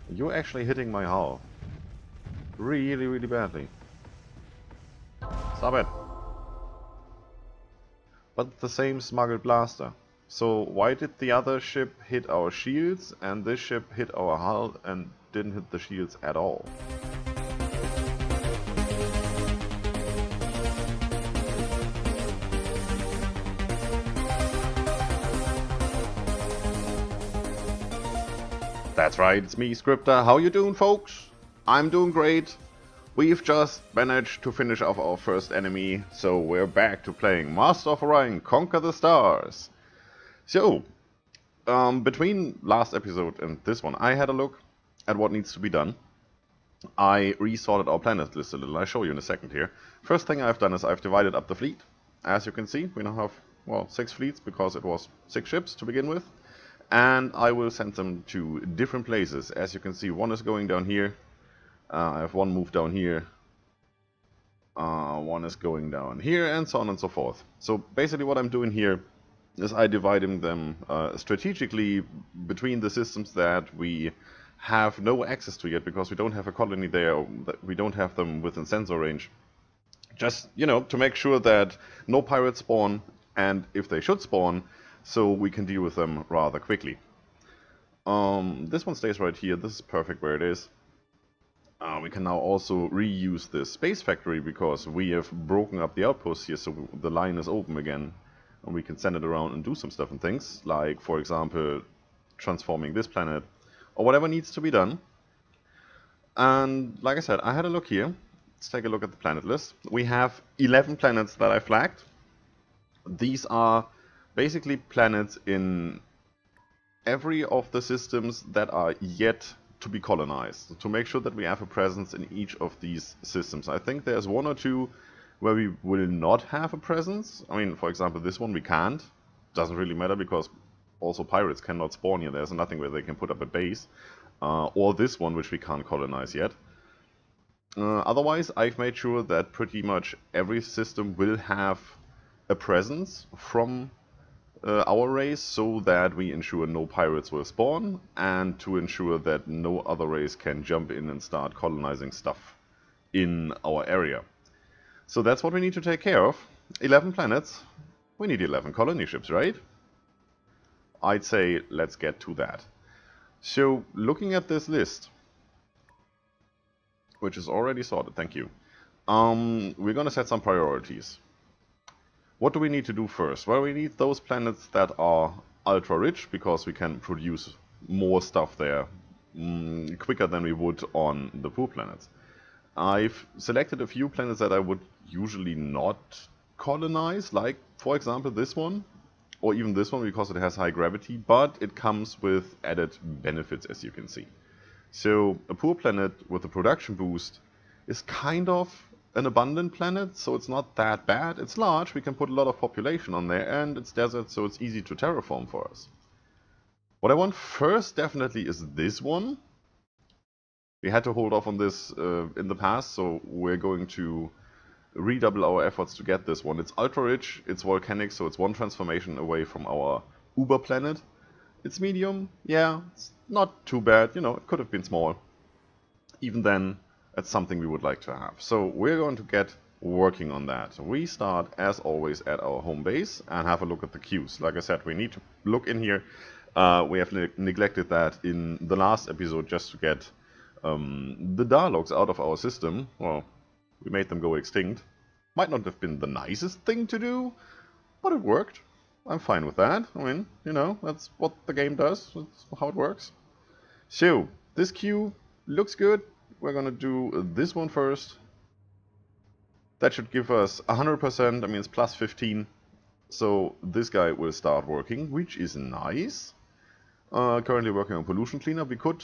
You're actually hitting my hull. Really, really badly. Stop it. But the same smuggled blaster. So why did the other ship hit our shields and this ship hit our hull and didn't hit the shields at all? That's right, it's me, Scryptar. How you doing, folks? I'm doing great. We've just managed to finish off our first enemy, so we're back to playing Master of Orion, Conquer the Stars. So, between last episode and this one, I had a look at what needs to be done. I resorted our planet list a little. I'll show you in a second here. First thing I've done is I've divided up the fleet. As you can see, we now have, well, 6 fleets because it was 6 ships to begin with. And I will send them to different places. As you can see, one is going down here. I have one move down here. One is going down here, and so on and so forth. So basically what I'm doing here is I dividing them strategically between the systems that we have no access to yet because we don't have a colony there, we don't have them within sensor range. Just, you know, to make sure that no pirates spawn, and if they should spawn, so we can deal with them rather quickly. This one stays right here. This is perfect where it is. We can now also reuse this space factory because we have broken up the outposts here, so the line is open again. And we can send it around and do some stuff and things, like, for example, transforming this planet, or whatever needs to be done. And, like I said, I had a look here. Let's take a look at the planet list. We have 11 planets that I flagged. These are basically planets in every of the systems that are yet to be colonized, to make sure that we have a presence in each of these systems. I think there's 1 or 2 where we will not have a presence. I mean, for example, this one we can't. Doesn't really matter because also pirates cannot spawn here. There's nothing where they can put up a base. Or this one, which we can't colonize yet. Otherwise, I've made sure that pretty much every system will have a presence from our race, so that we ensure no pirates will spawn, and to ensure that no other race can jump in and start colonizing stuff in our area. So that's what we need to take care of. 11 planets. We need 11 colony ships, right? I'd say let's get to that. So, looking at this list, which is already sorted, thank you, we're gonna set some priorities. What do we need to do first? Well, we need those planets that are ultra rich, because we can produce more stuff there quicker than we would on the poor planets. I've selected a few planets that I would usually not colonize, like, for example, this one, or even this one because it has high gravity, but it comes with added benefits, as you can see. So, a poor planet with a production boost is kind of an abundant planet, so it's not that bad. It's large, we can put a lot of population on there, and it's desert, so it's easy to terraform for us. What I want first definitely is this one. We had to hold off on this in the past, so we're going to redouble our efforts to get this one. It's ultra rich, it's volcanic, so it's 1 transformation away from our uber planet. It's medium, yeah, it's not too bad, you know, it could have been small. Even then, that's something we would like to have. So we're going to get working on that. We start, as always, at our home base and have a look at the queues. Like I said, we need to look in here. We have neglected that in the last episode just to get the Darlogs out of our system. Well, we made them go extinct. Might not have been the nicest thing to do, but it worked. I'm fine with that. I mean, you know, that's what the game does. That's how it works. So, this queue looks good. We're gonna do this one first. That should give us 100%, I mean it's plus 15. So this guy will start working, which is nice. Currently working on pollution cleanup. We could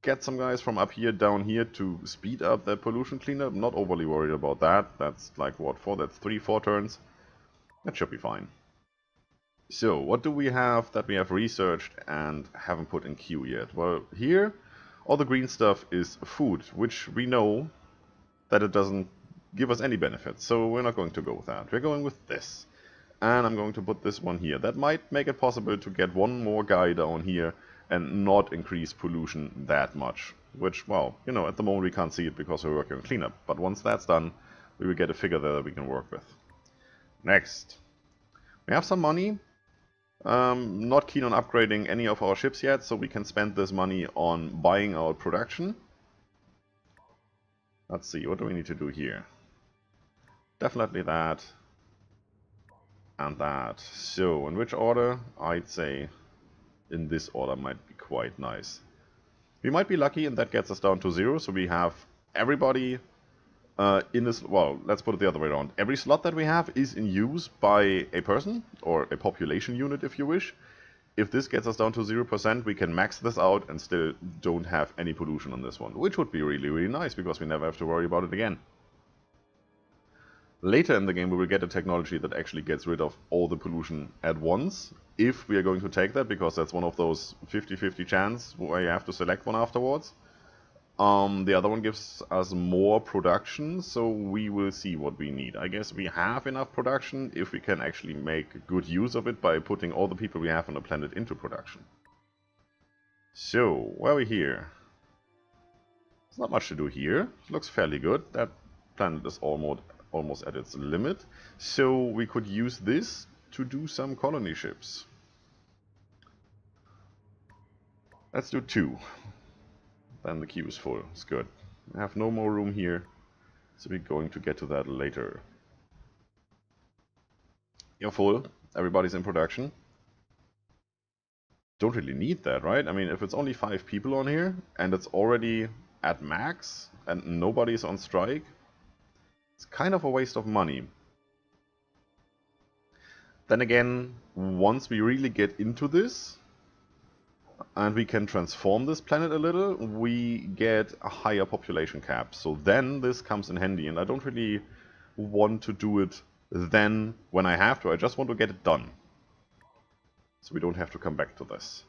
get some guys from up here down here to speed up that pollution cleanup. Not overly worried about that. That's like what for? That's 3-4 turns. That should be fine. So what do we have that we have researched and haven't put in queue yet? Well, here all the green stuff is food, which we know that it doesn't give us any benefits, so we're not going to go with that. We're going with this. And I'm going to put this one here. That might make it possible to get one more guy down here and not increase pollution that much. Which, well, you know, at the moment we can't see it because we're working on cleanup. But once that's done, we will get a figure there that we can work with. Next. We have some money. Not keen on upgrading any of our ships yet, so we can spend this money on buying our production. Let's see, what do we need to do here? Definitely that. And that. So, in which order? I'd say in this order might be quite nice. We might be lucky and that gets us down to 0, so we have everybody in this, well, let's put it the other way around. Every slot that we have is in use by a person, or a population unit if you wish. If this gets us down to 0%, we can max this out and still don't have any pollution on this one, which would be really, really nice because we never have to worry about it again. Later in the game we will get a technology that actually gets rid of all the pollution at once, if we are going to take that, because that's one of those 50-50 chance where you have to select one afterwards. The other one gives us more production, so we will see what we need. I guess we have enough production if we can actually make good use of it by putting all the people we have on the planet into production. So, where are we here? There's not much to do here. It looks fairly good. That planet is almost at its limit. So we could use this to do some colony ships. Let's do 2. Then the queue is full. It's good. We have no more room here, so we're going to get to that later. You're full. Everybody's in production. Don't really need that, right? I mean, if it's only 5 people on here, and it's already at max, and nobody's on strike, it's kind of a waste of money. Then again, once we really get into this, and we can transform this planet a little, we get a higher population cap. So then this comes in handy, and I don't really want to do it then when I have to. I just want to get it done, so we don't have to come back to this.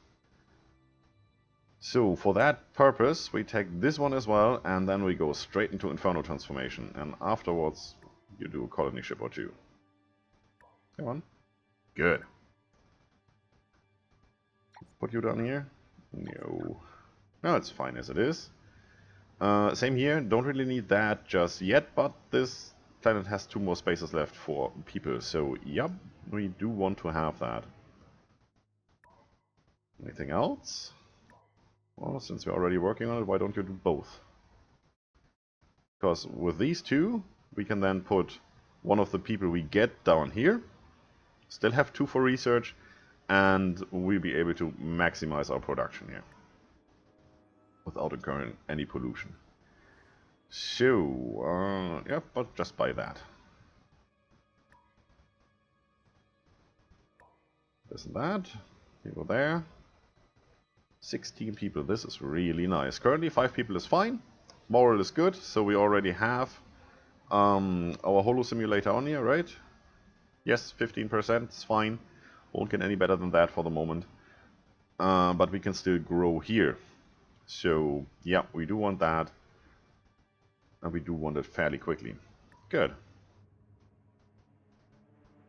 So for that purpose, we take this one as well, and then we go straight into Inferno transformation, and afterwards you do a colony ship or 2. Come on. Good. Put you down here? No. No, it's fine as it is. Same here, don't really need that just yet, but this planet has 2 more spaces left for people, so yep, we do want to have that. Anything else? Well, since we're already working on it, why don't you do both? Because with these 2, we can then put one of the people we get down here, still have 2 for research, and we'll be able to maximize our production here without incurring any pollution. So, yeah, but just buy that. This and that. You go there. 16 people, this is really nice. Currently 5 people is fine. Moral is good, so we already have our holo simulator on here, right? Yes, 15%, it's fine. Won't get any better than that for the moment. But we can still grow here. So, yeah, we do want that. And we do want it fairly quickly. Good.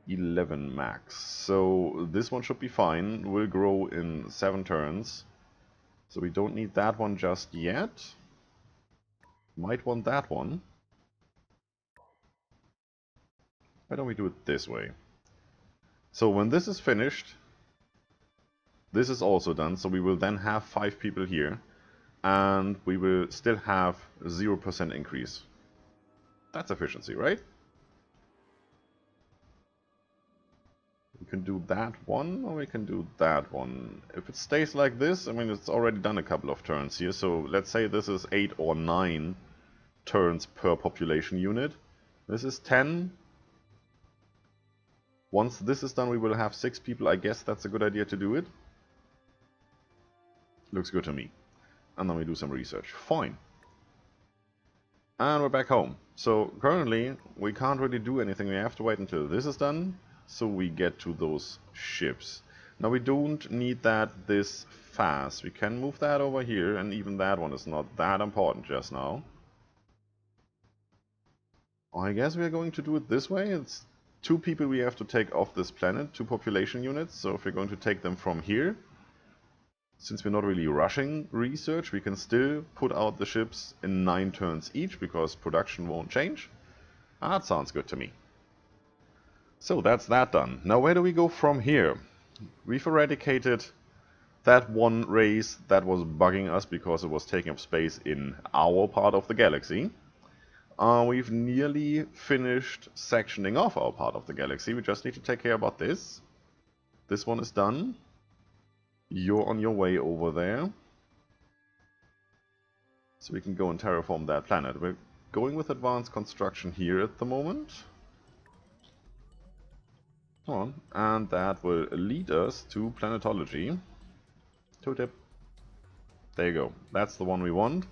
11 max. So, this one should be fine. We'll grow in 7 turns. So we don't need that one just yet. Might want that one. Why don't we do it this way? So when this is finished, this is also done, so we will then have 5 people here, and we will still have 0% increase. That's efficiency, right? We can do that one, or we can do that one. If it stays like this, I mean, it's already done a couple of turns here, so let's say this is 8 or 9 turns per population unit. This is 10. Once this is done, we will have 6 people. I guess that's a good idea to do it. Looks good to me. And then we do some research. Fine. And we're back home. So currently, we can't really do anything. We have to wait until this is done, so we get to those ships. Now we don't need that this fast. We can move that over here, and even that one is not that important just now. I guess we are going to do it this way. It's 2 people we have to take off this planet, 2 population units. So if we're going to take them from here, since we're not really rushing research, we can still put out the ships in 9 turns each, because production won't change. That sounds good to me. So that's that done. Now where do we go from here? We've eradicated that one race that was bugging us because it was taking up space in our part of the galaxy. We've nearly finished sectioning off our part of the galaxy. We just need to take care about this. This one is done. You're on your way over there. So we can go and terraform that planet. We're going with advanced construction here at the moment. Come on. And that will lead us to planetology. Toetip. There you go. That's the one we want.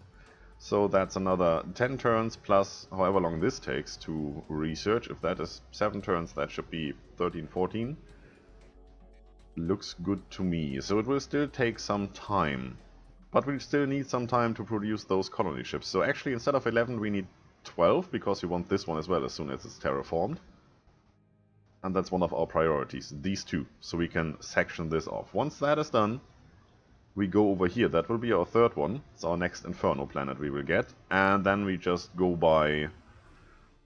So that's another 10 turns plus however long this takes to research. If that is 7 turns, that should be 13, 14. Looks good to me. So it will still take some time. But we still need some time to produce those colony ships. So actually instead of 11 we need 12, because we want this one as well as soon as it's terraformed. And that's one of our priorities, these two. So we can section this off. Once that is done, we go over here. That will be our third one. It's our next Inferno planet we will get. And then we just go by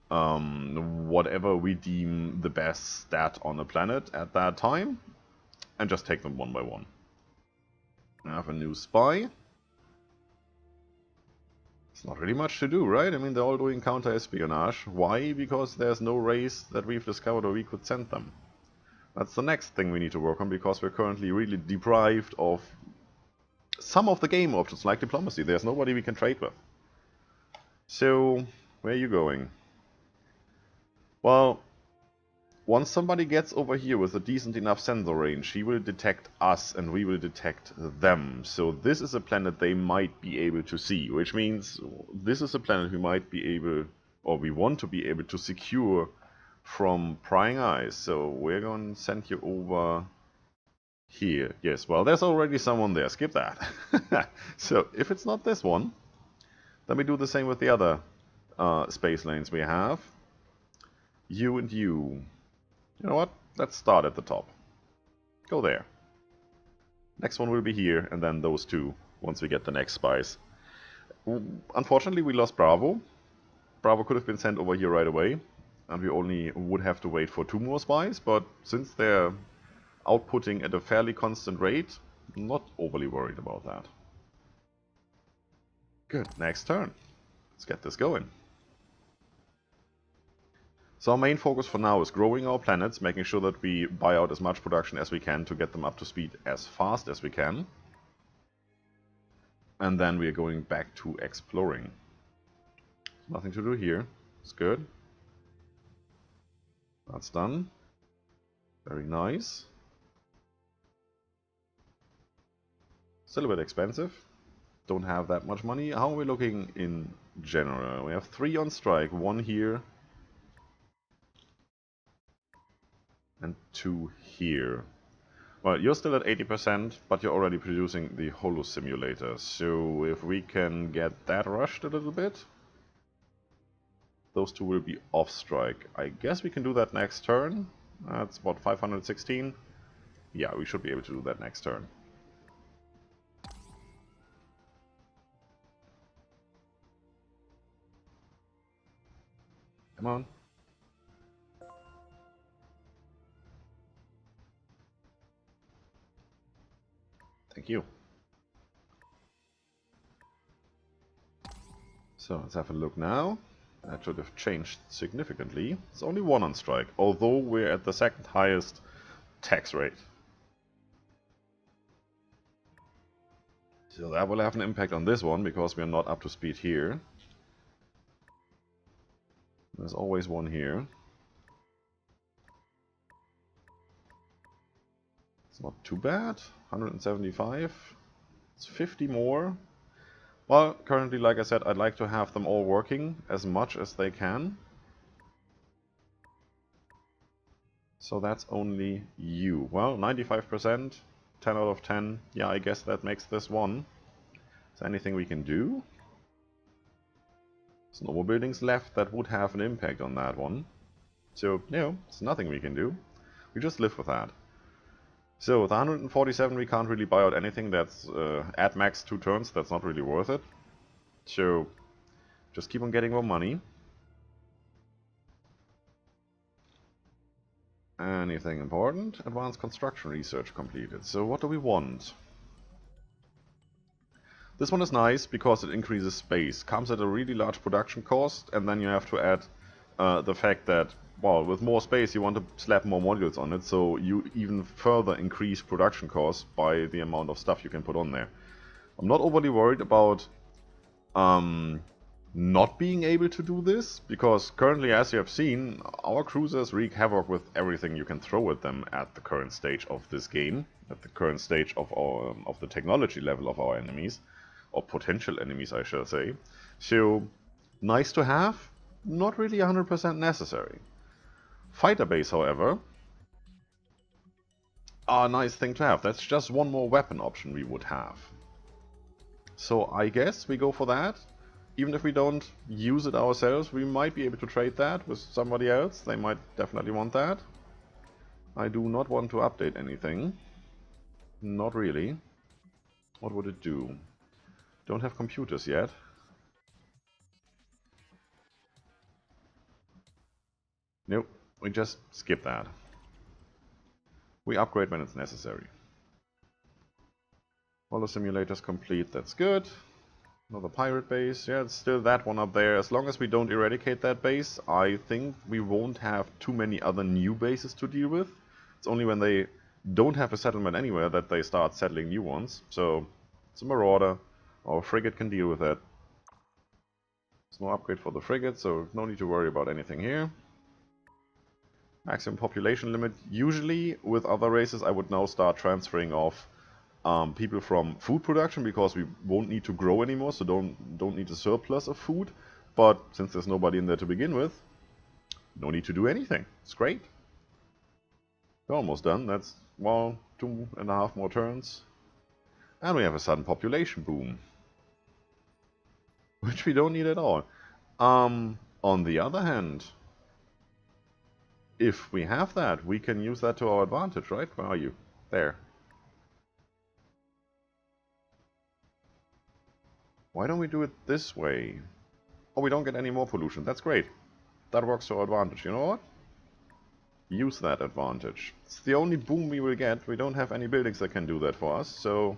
whatever we deem the best stat on the planet at that time. And just take them one by one. I have a new spy. It's not really much to do, right? I mean, they're all doing counter-espionage. Why? Because there's no race that we've discovered where we could send them. That's the next thing we need to work on, because we're currently really deprived of some of the game options, like diplomacy. There's nobody we can trade with. So, where are you going? Well, once somebody gets over here with a decent enough sensor range, he will detect us and we will detect them. So this is a planet they might be able to see, which means this is a planet we might be able, or we want to be able to secure from prying eyes. So we're going to send you over here. Yes, well, there's already someone there. Skip that. So if it's not this one, then we do the same with the other space lanes we have. You and you. You know what? Let's start at the top. Go there. Next one will be here, and then those two once we get the next spies. Unfortunately, we lost Bravo. Bravo could have been sent over here right away, and we only would have to wait for 2 more spies, but since they're outputting at a fairly constant rate, I'm not overly worried about that. Good, next turn. Let's get this going. So our main focus for now is growing our planets, making sure that we buy out as much production as we can to get them up to speed as fast as we can. And then we are going back to exploring. Nothing to do here. It's good. That's done. Very nice. Still a bit expensive. Don't have that much money. How are we looking in general? We have 3 on strike, 1 here. And 2 here. Well, you're still at 80%, but you're already producing the holo simulator. So if we can get that rushed a little bit, those 2 will be off strike. I guess we can do that next turn. That's what, 516? Yeah, we should be able to do that next turn. Come on. Thank you. So let's have a look now. That should have changed significantly. It's only 1 on strike, although we're at the 2nd highest tax rate. So that will have an impact on this one, because we are not up to speed here. There's always 1 here. It's not too bad. 175. It's 50 more. Well, currently, like I said, I'd like to have them all working as much as they can. So that's only you. Well, 95%, 10 out of 10. Yeah, I guess that makes this one. Is there anything we can do? There's no more buildings left that would have an impact on that one. So, no, there's nothing we can do. We just live with that. So with 147 we can't really buy out anything that's at max 2 turns, that's not really worth it. So just keep on getting more money. Anything important? Advanced construction research completed. So what do we want? This one is nice because it increases space. Comes at a really large production cost, and then you have to add the fact that, well, with more space you want to slap more modules on it, so you even further increase production costs by the amount of stuff you can put on there. I'm not overly worried about not being able to do this, because currently, as you have seen, our cruisers wreak havoc with everything you can throw at them at the current stage of this game, at the current stage of the technology level of our enemies. Or potential enemies, I shall say. So, nice to have, not really 100% necessary. Fighter base, however, a nice thing to have. That's just one more weapon option we would have. So I guess we go for that. Even if we don't use it ourselves, we might be able to trade that with somebody else. They might definitely want that. I do not want to update anything. Not really. What would it do? Don't have computers yet. Nope, we just skip that. We upgrade when it's necessary. All the simulators complete, that's good. Another pirate base, yeah, it's still that one up there. As long as we don't eradicate that base, I think we won't have too many other new bases to deal with. It's only when they don't have a settlement anywhere that they start settling new ones. So, it's a marauder. Our frigate can deal with that. There's no upgrade for the frigate, so no need to worry about anything here. Maximum population limit. Usually, with other races, I would now start transferring off people from food production, because we won't need to grow anymore, so don't need a surplus of food. But since there's nobody in there to begin with, no need to do anything. It's great. We're almost done. That's, well, 2.5 more turns. And we have a sudden population boom. Which we don't need at all. On the other hand, if we have that, we can use that to our advantage, right? Where are you? There. Why don't we do it this way? Oh, we don't get any more pollution. That's great. That works to our advantage. You know what? Use that advantage. It's the only boom we will get. We don't have any buildings that can do that for us, so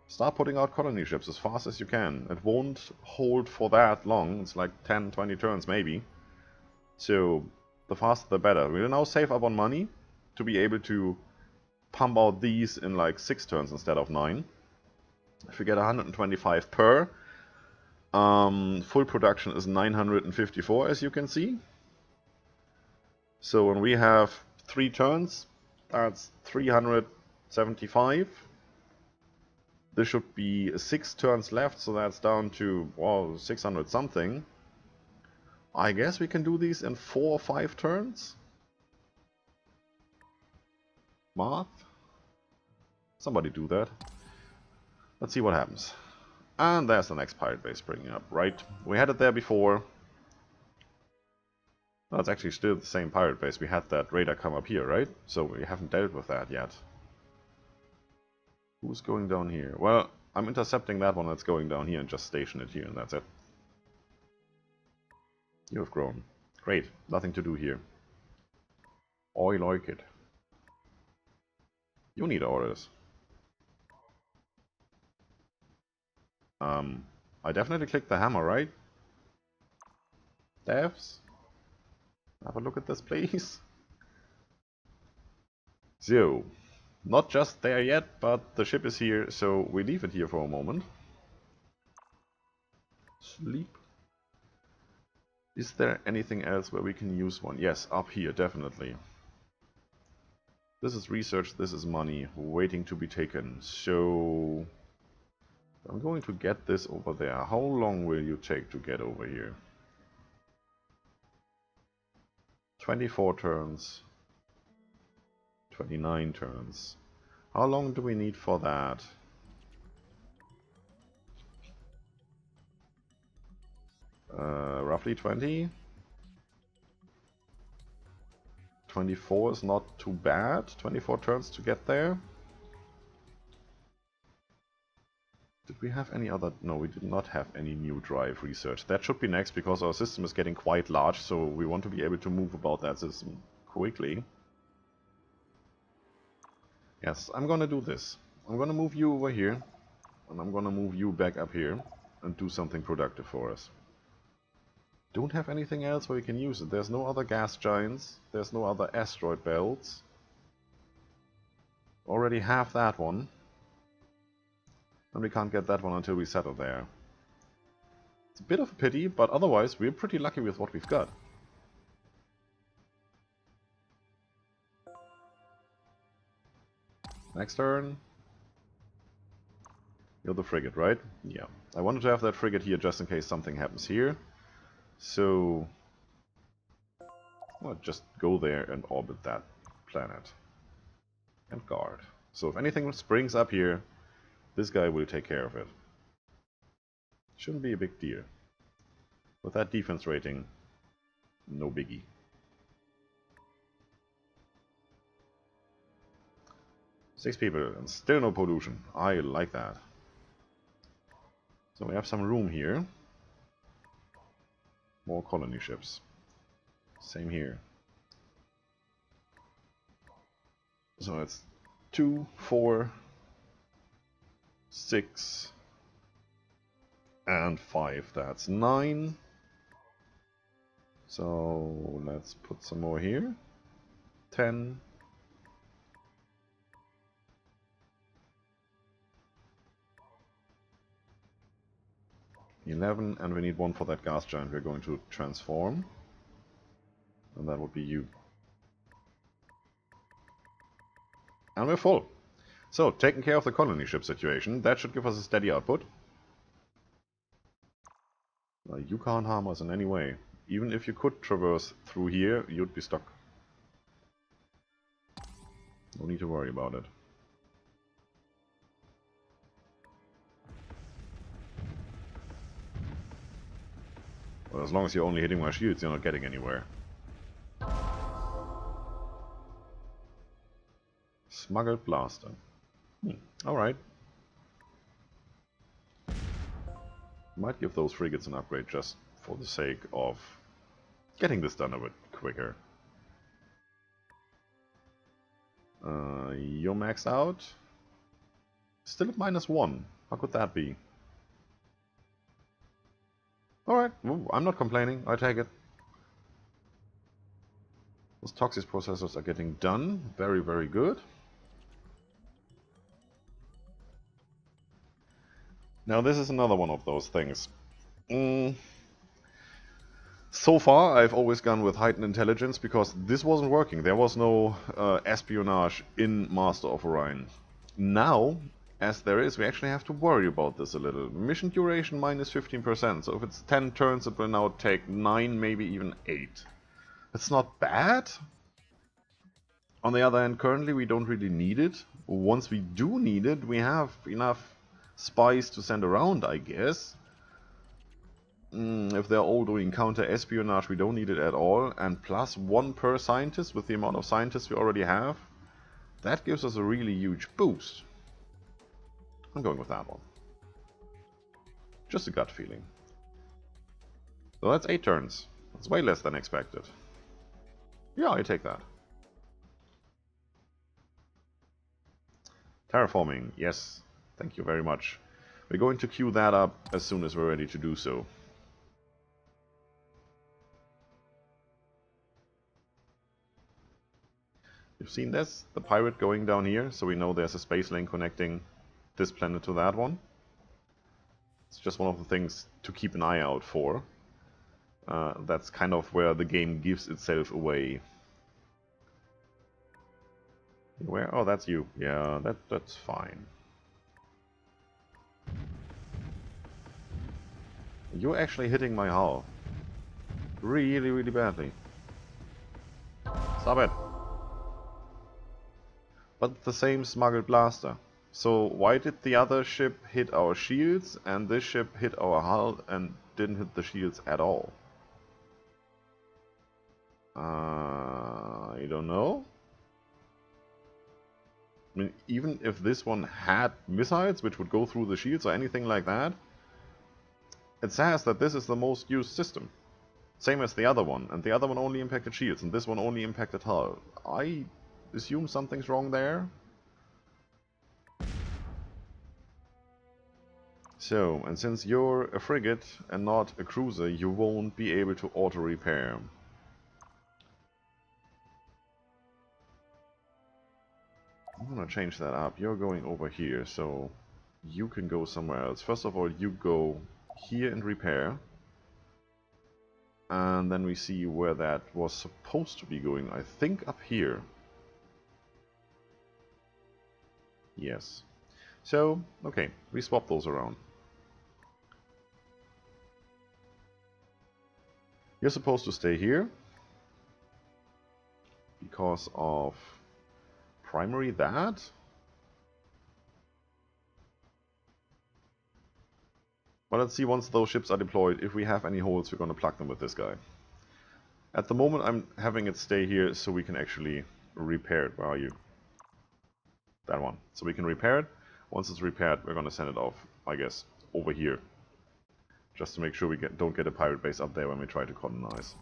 start putting out colony ships as fast as you can. It won't hold for that long. It's like 10, 20 turns maybe. So the faster the better. We'll now save up on money to be able to pump out these in like 6 turns instead of 9. If we get 125 per, full production is 954, as you can see. So when we have 3 turns, that's 375. There should be 6 turns left, so that's down to, well, 600 something. I guess we can do these in 4 or 5 turns? Math? Somebody do that. Let's see what happens. And there's the next pirate base springing up, right? We had it there before. No, it's actually still the same pirate base. We had that radar come up here, right? So we haven't dealt with that yet. Who's going down here? Well, I'm intercepting that one that's going down here and just station it here, and that's it. You have grown. Great. Nothing to do here. I like it. You need orders. I definitely clicked the hammer, right? Devs? Have a look at this, please. So, not just there yet, but the ship is here, so we leave it here for a moment. Sleep. Is there anything else where we can use one? Yes, up here, definitely. This is research, this is money, waiting to be taken. So, I'm going to get this over there. How long will you take to get over here? 24 turns. 29 turns. How long do we need for that? Roughly 20? 24 is not too bad. 24 turns to get there. Did we have any other... No, we did not have any new drive research. That should be next, because our system is getting quite large, so we want to be able to move about that system quickly. Yes, I'm gonna do this. I'm gonna move you over here, and I'm gonna move you back up here, and do something productive for us. Don't have anything else where we can use it. There's no other gas giants, there's no other asteroid belts. Already have that one. And we can't get that one until we settle there. It's a bit of a pity, but otherwise we're pretty lucky with what we've got. Next turn. You're the frigate, right? Yeah. I wanted to have that frigate here just in case something happens here. So... well, just go there and orbit that planet. And guard. So if anything springs up here, this guy will take care of it. Shouldn't be a big deal. With that defense rating, no biggie. Six people and still no pollution. I like that. So we have some room here. More colony ships. Same here. So it's 2, 4, 6, and 5. That's 9. So let's put some more here. 10. 11, and we need one for that gas giant we're going to transform. And that would be you. And we're full. So, taking care of the colony ship situation, that should give us a steady output. You can't harm us in any way. Even if you could traverse through here, you'd be stuck. No need to worry about it. Well, as long as you're only hitting my shields, you're not getting anywhere. Smuggled blaster. Alright. Might give those frigates an upgrade just for the sake of getting this done a bit quicker. You're maxed out. Still at -1. How could that be? Alright, I'm not complaining, I take it. Those toxic processors are getting done. Very, very good. Now this is another one of those things. So far I've always gone with heightened intelligence because this wasn't working. There was no espionage in Master of Orion. Now, as there is, we actually have to worry about this a little. Mission duration -15%, so if it's 10 turns it will now take 9, maybe even 8. It's not bad. On the other hand, currently we don't really need it. Once we do need it, we have enough spies to send around, I guess. If they're all doing counter-espionage, we don't need it at all. And plus 1 per scientist with the amount of scientists we already have. That gives us a really huge boost. I'm going with that one. Just a gut feeling. So that's 8 turns. That's way less than expected. Yeah, I take that. Terraforming, yes. Thank you very much. We're going to queue that up as soon as we're ready to do so. You've seen this? The pirate going down here, so we know there's a space lane connecting this planet to that one. It's just one of the things to keep an eye out for. That's kind of where the game gives itself away. Where? Oh, that's you. Yeah, that's fine. You're actually hitting my hull. Really, really badly. Stop it. But the same smuggled blaster. So why did the other ship hit our shields and this ship hit our hull and didn't hit the shields at all? I don't know. I mean, even if this one had missiles which would go through the shields or anything like that, it says that this is the most used system. Same as the other one, and the other one only impacted shields, and this one only impacted hull. I assume something's wrong there. So, and since you're a frigate and not a cruiser, you won't be able to auto-repair. I'm gonna change that up. You're going over here, so you can go somewhere else. First of all, you go here and repair. And then we see where that was supposed to be going. I think up here. Yes. So, okay, we swap those around. You're supposed to stay here because of primary that. But let's see once those ships are deployed, if we have any holes, we're going to plug them with this guy. At the moment I'm having it stay here so we can actually repair it. Where are you? That one. So we can repair it. Once it's repaired, we're going to send it off, I guess, over here. Just to make sure we don't get a pirate base up there when we try to colonize.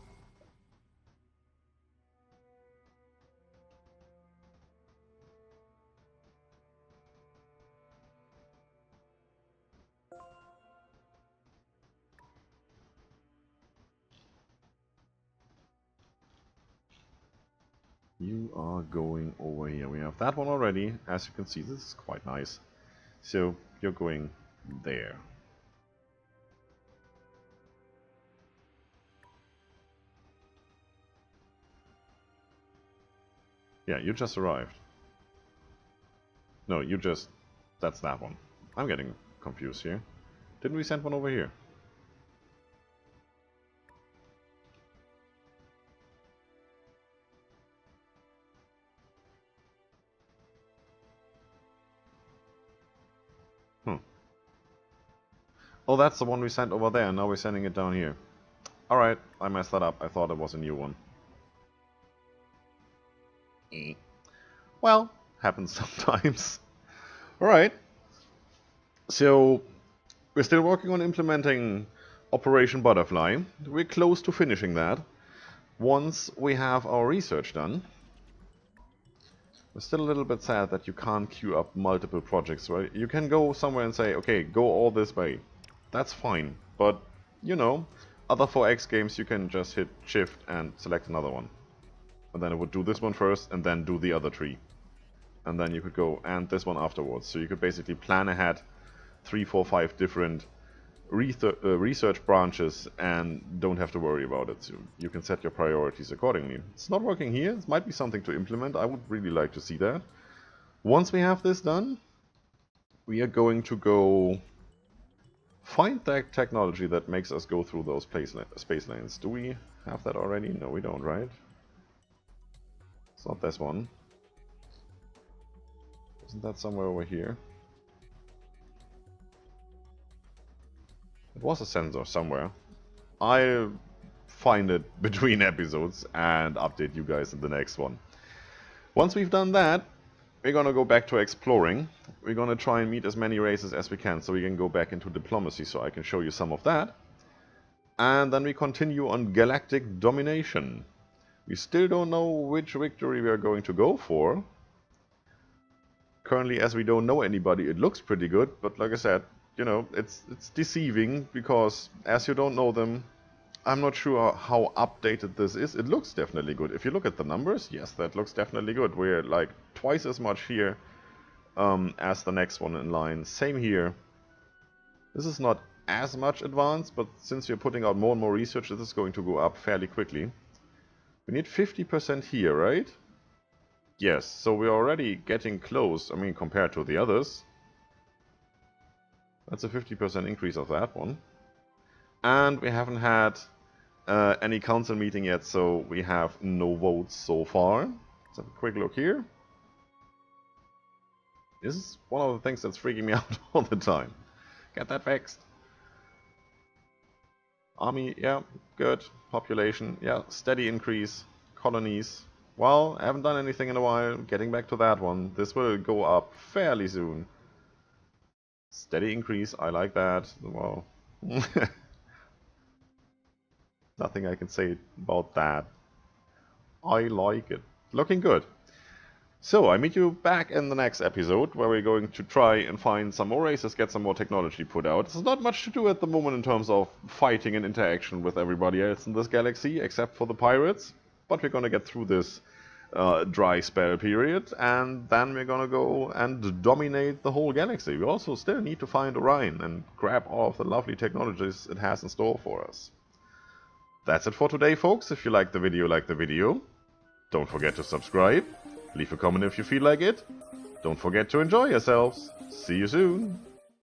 You are going over here. We have that one already. As you can see, this is quite nice. So you're going there. Yeah, you just arrived. No, you just... That's that one. I'm getting confused here. Didn't we send one over here? Oh, that's the one we sent over there, and now we're sending it down here. Alright, I messed that up. I thought it was a new one. Well, happens sometimes. Alright. So, we're still working on implementing Operation Butterfly. We're close to finishing that. Once we have our research done, we're still a little bit sad that you can't queue up multiple projects, right? You can go somewhere and say, okay, go all this way. That's fine, but, you know, other 4X games you can just hit shift and select another one. And then it would do this one first, and then do the other 3. And then you could go, and this one afterwards. So you could basically plan ahead 3, 4, 5 different research branches and don't have to worry about it. So you can set your priorities accordingly. It's not working here. It might be something to implement. I would really like to see that. Once we have this done, we are going to go find that technology that makes us go through those space lanes. Do we have that already? No, we don't, right? It's not this one. Isn't that somewhere over here? It was a sensor somewhere. I'll find it between episodes and update you guys in the next one. Once we've done that, we're gonna go back to exploring. We're gonna try and meet as many races as we can so we can go back into diplomacy so I can show you some of that. And then we continue on galactic domination. We still don't know which victory we are going to go for. Currently, as we don't know anybody, it looks pretty good, but like I said, you know, it's deceiving because as you don't know them, I'm not sure how updated this is. It looks definitely good. If you look at the numbers, yes, that looks definitely good. We're like twice as much here as the next one in line. Same here. This is not as much advanced, but since we're putting out more and more research, this is going to go up fairly quickly. We need 50% here, right? Yes, so we're already getting close, I mean, compared to the others. That's a 50% increase of that one. And we haven't had any council meeting yet, so we have no votes so far. Let's have a quick look here. This is one of the things that's freaking me out all the time. Get that fixed. Army, yeah, good. Population, yeah, steady increase. colonies. Well, I haven't done anything in a while. Getting back to that one. This will go up fairly soon. Steady increase, I like that. Well, nothing I can say about that. I like it. Looking good. So, I meet you back in the next episode, where we're going to try and find some more races, get some more technology put out. There's not much to do at the moment in terms of fighting and interaction with everybody else in this galaxy, except for the pirates. But we're gonna get through this dry spell period, and then we're gonna go and dominate the whole galaxy. We also still need to find Orion and grab all of the lovely technologies it has in store for us. That's it for today, folks. If you like the video, don't forget to subscribe. Leave a comment if you feel like it. Don't forget to enjoy yourselves. See you soon.